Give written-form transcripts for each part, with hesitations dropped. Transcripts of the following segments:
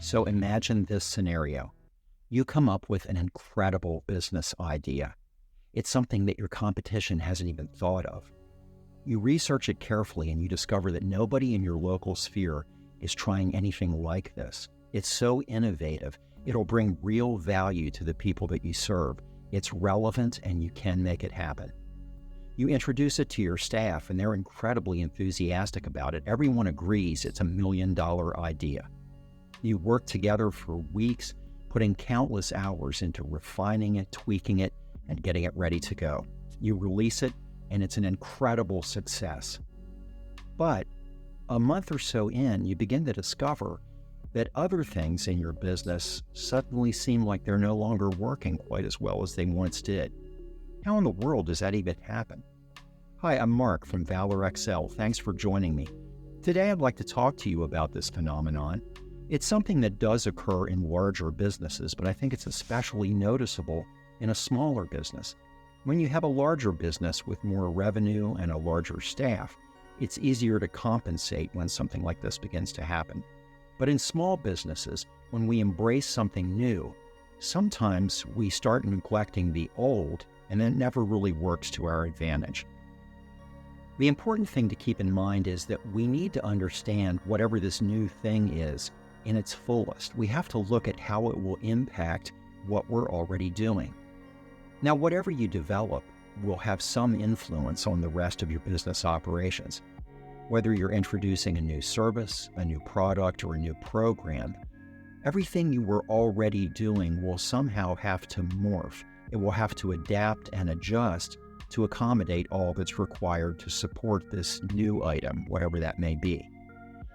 So imagine this scenario. You come up with an incredible business idea. It's something that your competition hasn't even thought of. You research it carefully and you discover that nobody in your local sphere is trying anything like this. It's so innovative. It'll bring real value to the people that you serve. It's relevant and you can make it happen. You introduce it to your staff and they're incredibly enthusiastic about it. Everyone agrees it's $1 million idea. You work together for weeks, putting countless hours into refining it, tweaking it, and getting it ready to go. You release it, and it's an incredible success. But a month or so in, you begin to discover that other things in your business suddenly seem like they're no longer working quite as well as they once did. How in the world does that even happen? Hi, I'm Mark from Valor XL. Thanks for joining me. Today I'd like to talk to you about this phenomenon. It's something that does occur in larger businesses, but I think it's especially noticeable in a smaller business. When you have a larger business with more revenue and a larger staff, it's easier to compensate when something like this begins to happen. But in small businesses, when we embrace something new, sometimes we start neglecting the old, and it never really works to our advantage. The important thing to keep in mind is that we need to understand whatever this new thing is in its fullest. We have to look at how it will impact what we're already doing. Now, whatever you develop will have some influence on the rest of your business operations. Whether you're introducing a new service, a new product, or a new program, everything you were already doing will somehow have to morph. It will have to adapt and adjust to accommodate all that's required to support this new item, whatever that may be.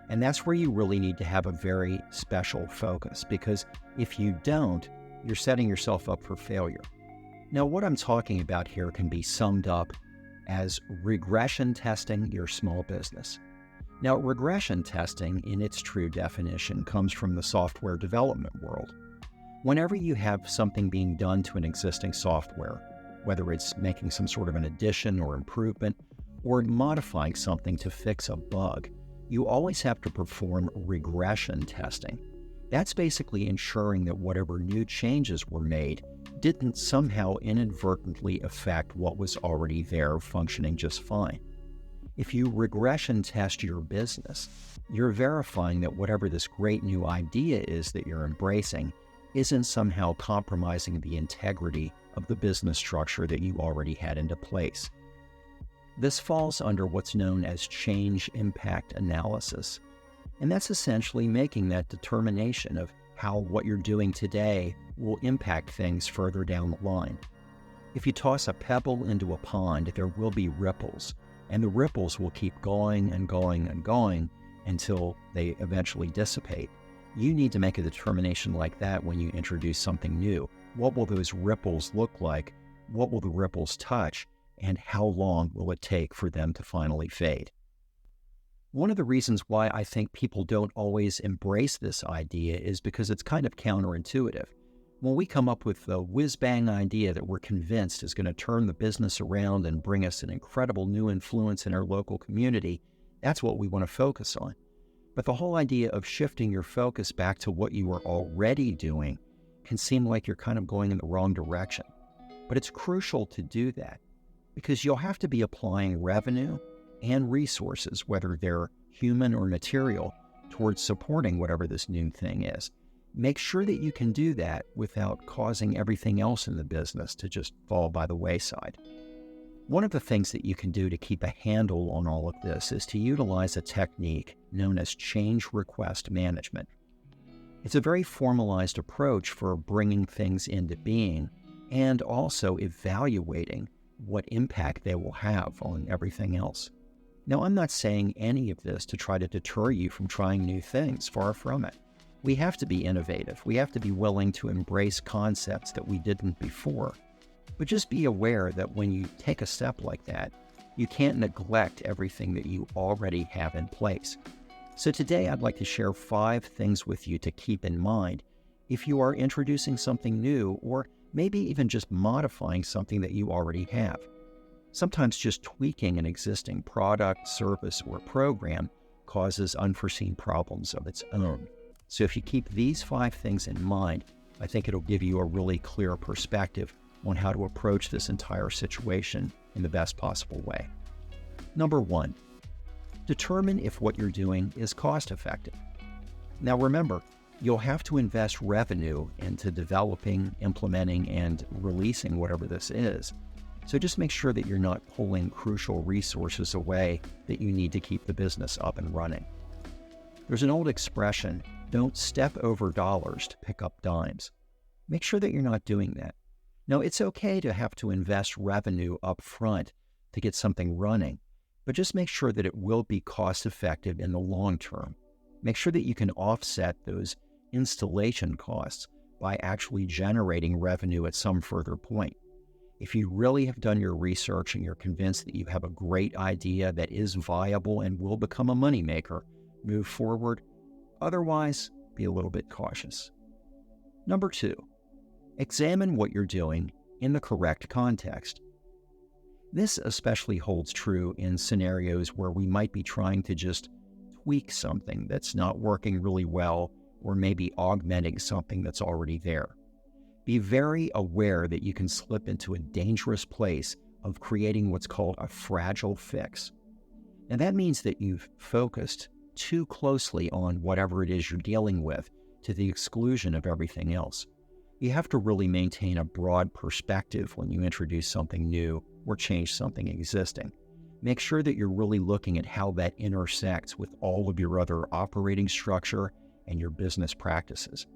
And that's where you really need to have a very special focus, because if you don't, you're setting yourself up for failure. Now, what I'm talking about here can be summed up as regression testing your small business. Now, regression testing, in its true definition, comes from the software development world. Whenever you have something being done to an existing software, whether it's making some sort of an addition or improvement, or modifying something to fix a bug, you always have to perform regression testing. That's basically ensuring that whatever new changes were made didn't somehow inadvertently affect what was already there functioning just fine. If you regression test your business, you're verifying that whatever this great new idea is that you're embracing isn't somehow compromising the integrity of the business structure that you already had into place. This falls under what's known as change impact analysis, and that's essentially making that determination of how what you're doing today will impact things further down the line. If you toss a pebble into a pond, there will be ripples, and the ripples will keep going and going and going until they eventually dissipate. You need to make a determination like that when you introduce something new. What will those ripples look like? What will the ripples touch? And how long will it take for them to finally fade? One of the reasons why I think people don't always embrace this idea is because it's kind of counterintuitive. When we come up with a whiz-bang idea that we're convinced is going to turn the business around and bring us an incredible new influence in our local community, that's what we want to focus on. But the whole idea of shifting your focus back to what you are already doing can seem like you're kind of going in the wrong direction. But it's crucial to do that, because you'll have to be applying revenue and resources, whether they're human or material, towards supporting whatever this new thing is. Make sure that you can do that without causing everything else in the business to just fall by the wayside. One of the things that you can do to keep a handle on all of this is to utilize a technique known as change request management. It's a very formalized approach for bringing things into being and also evaluating what impact they will have on everything else. Now, I'm not saying any of this to try to deter you from trying new things, far from it. We have to be innovative. We have to be willing to embrace concepts that we didn't before. But just be aware that when you take a step like that, you can't neglect everything that you already have in place. So today I'd like to share 5 things with you to keep in mind if you are introducing something new, or maybe even just modifying something that you already have. Sometimes just tweaking an existing product, service, or program causes unforeseen problems of its own. So if you keep these 5 things in mind, I think it'll give you a really clear perspective on how to approach this entire situation in the best possible way. Number 1, determine if what you're doing is cost effective. Now remember, you'll have to invest revenue into developing, implementing, and releasing whatever this is. So just make sure that you're not pulling crucial resources away that you need to keep the business up and running. There's an old expression, don't step over dollars to pick up dimes. Make sure that you're not doing that. Now, it's okay to have to invest revenue up front to get something running, but just make sure that it will be cost effective in the long term. Make sure that you can offset those installation costs by actually generating revenue at some further point. If you really have done your research and you're convinced that you have a great idea that is viable and will become a moneymaker, move forward. Otherwise, be a little bit cautious. Number 2, examine what you're doing in the correct context. This especially holds true in scenarios where we might be trying to just tweak something that's not working really well, or maybe augmenting something that's already there. Be very aware that you can slip into a dangerous place of creating what's called a fragile fix. And that means that you've focused too closely on whatever it is you're dealing with to the exclusion of everything else. You have to really maintain a broad perspective when you introduce something new or change something existing. Make sure that you're really looking at how that intersects with all of your other operating structure and your business practices.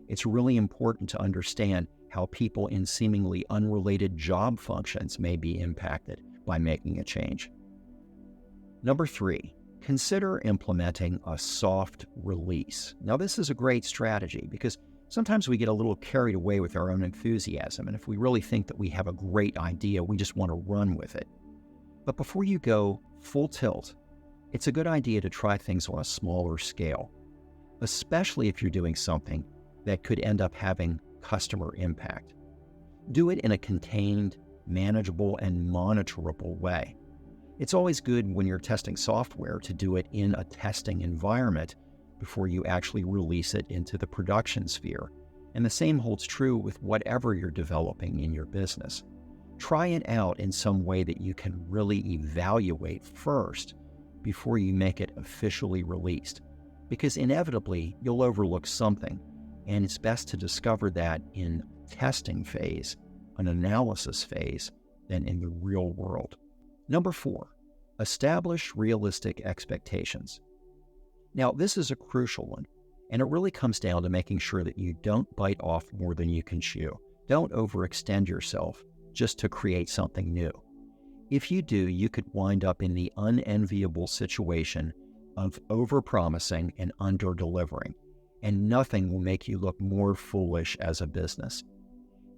It's really important to understand how people in seemingly unrelated job functions may be impacted by making a change. Number 3, consider implementing a soft release. Now, this is a great strategy because sometimes we get a little carried away with our own enthusiasm, and if we really think that we have a great idea, we just want to run with it. But before you go full tilt, it's a good idea to try things on a smaller scale, especially if you're doing something that could end up having customer impact. Do it in a contained, manageable, and monitorable way. It's always good when you're testing software to do it in a testing environment before you actually release it into the production sphere. And the same holds true with whatever you're developing in your business. Try it out in some way that you can really evaluate first before you make it officially released, because inevitably you'll overlook something, and it's best to discover that in testing phase, an analysis phase, than in the real world. Number 4, establish realistic expectations. Now, this is a crucial one, and it really comes down to making sure that you don't bite off more than you can chew. Don't overextend yourself just to create something new. If you do, you could wind up in the unenviable situation of overpromising and under-delivering, and nothing will make you look more foolish as a business.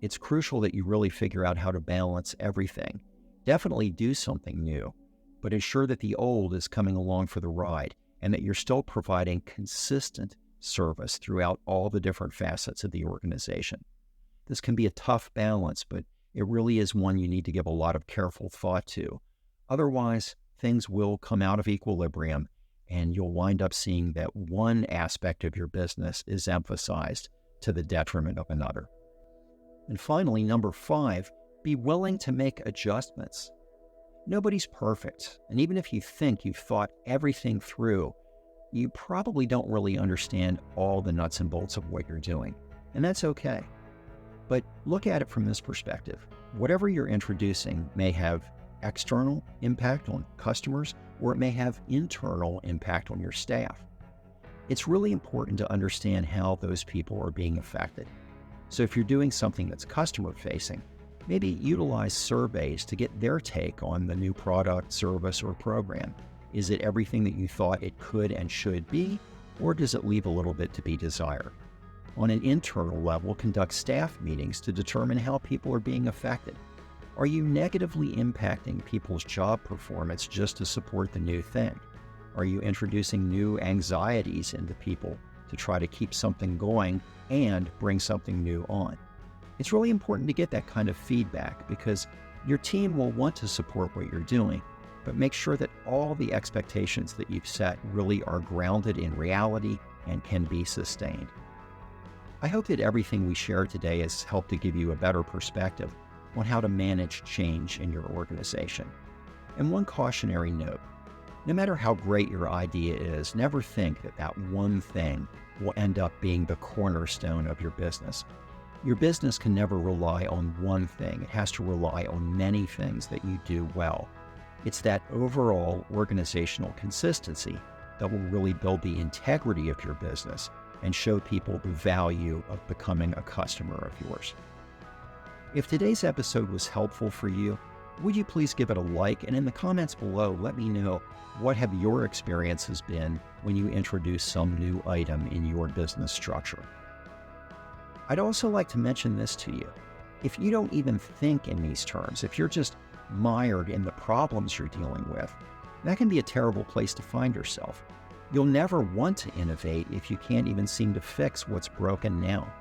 It's crucial that you really figure out how to balance everything. Definitely do something new, but ensure that the old is coming along for the ride and that you're still providing consistent service throughout all the different facets of the organization. This can be a tough balance, but it really is one you need to give a lot of careful thought to. Otherwise, things will come out of equilibrium and you'll wind up seeing that one aspect of your business is emphasized to the detriment of another. And finally, number 5, be willing to make adjustments. Nobody's perfect, and even if you think you've thought everything through, you probably don't really understand all the nuts and bolts of what you're doing, and that's okay. But look at it from this perspective. Whatever you're introducing may have external impact on customers, or it may have internal impact on your staff. It's really important to understand how those people are being affected. So if you're doing something that's customer-facing, maybe utilize surveys to get their take on the new product, service, or program. Is it everything that you thought it could and should be, or does it leave a little bit to be desired? On an internal level, conduct staff meetings to determine how people are being affected. Are you negatively impacting people's job performance just to support the new thing? Are you introducing new anxieties into people to try to keep something going and bring something new on? It's really important to get that kind of feedback because your team will want to support what you're doing, but make sure that all the expectations that you've set really are grounded in reality and can be sustained. I hope that everything we shared today has helped to give you a better perspective on how to manage change in your organization. And one cautionary note, no matter how great your idea is, never think that that one thing will end up being the cornerstone of your business. Your business can never rely on one thing. It has to rely on many things that you do well. It's that overall organizational consistency that will really build the integrity of your business and show people the value of becoming a customer of yours. If today's episode was helpful for you, would you please give it a like, and in the comments below, let me know what have your experiences been when you introduce some new item in your business structure. I'd also like to mention this to you. If you don't even think in these terms, if you're just mired in the problems you're dealing with, that can be a terrible place to find yourself. You'll never want to innovate if you can't even seem to fix what's broken now.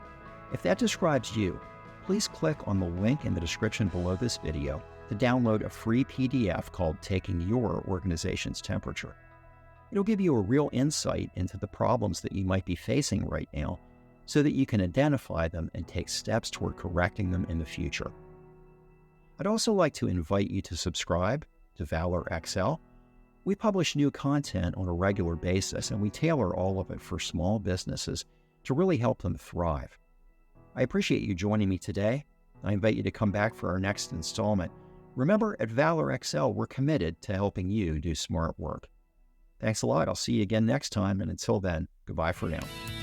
If that describes you, please click on the link in the description below this video to download a free PDF called Taking Your Organization's Temperature. It'll give you a real insight into the problems that you might be facing right now so that you can identify them and take steps toward correcting them in the future. I'd also like to invite you to subscribe to Valor XL. We publish new content on a regular basis, and we tailor all of it for small businesses to really help them thrive. I appreciate you joining me today. I invite you to come back for our next installment. Remember, at Valor XL, we're committed to helping you do smart work. Thanks a lot. I'll see you again next time, and until then, goodbye for now.